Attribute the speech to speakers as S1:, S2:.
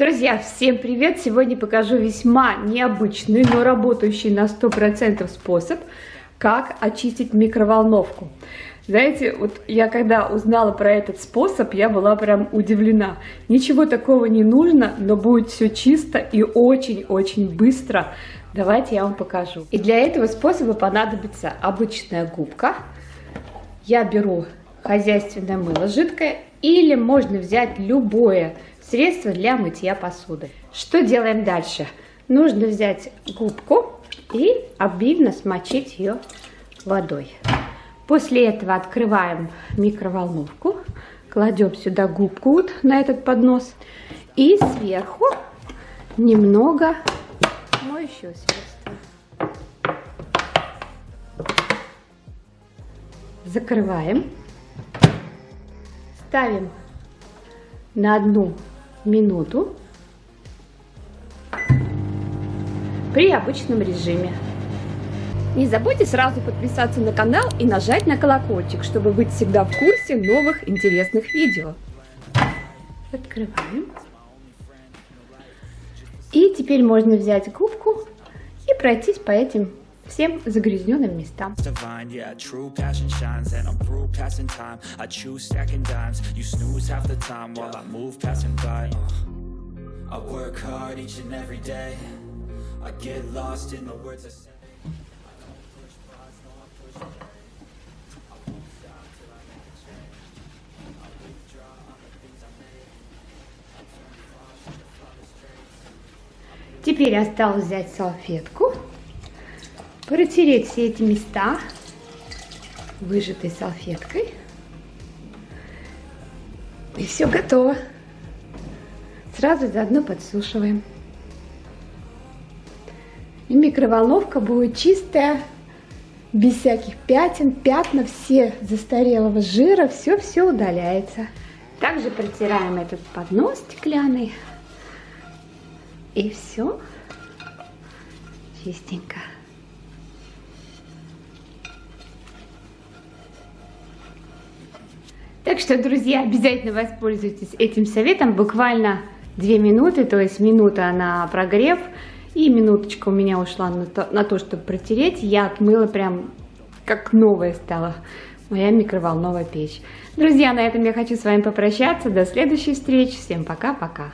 S1: Друзья, всем привет! Сегодня покажу весьма необычный, но работающий на 100% способ, как очистить микроволновку. Знаете, вот я когда узнала про этот способ, я была прям удивлена. Ничего такого не нужно, но будет все чисто и очень-очень быстро. Давайте я вам покажу. И для этого способа понадобится обычная губка. Я беру хозяйственное мыло жидкое, или можно взять любое средство для мытья посуды. Что делаем дальше? Нужно взять губку и обильно смочить ее водой. После этого открываем микроволновку, кладем сюда губку вот на этот поднос и сверху немного моющего средства. Закрываем, ставим на 1 минуту при обычном режиме. Не забудьте сразу подписаться на канал и нажать на колокольчик, чтобы быть всегда в курсе новых интересных видео. Открываем. И теперь можно взять губку и пройтись по этим всем загрязненным местам. Теперь осталось взять салфетку, протереть все эти места выжатой салфеткой. И все готово. Сразу заодно подсушиваем. И микроволновка будет чистая, без всяких пятен, пятна, все застарелого жира, все удаляется. Также протираем этот поднос стеклянный. И все чистенько. Так что, друзья, обязательно воспользуйтесь этим советом. Буквально 2 минуты, то есть минута на прогрев и минуточка у меня ушла на то, чтобы протереть. Я отмыла прям как новая стала моя микроволновая печь. Друзья, на этом я хочу с вами попрощаться. До следующей встречи. Всем пока-пока.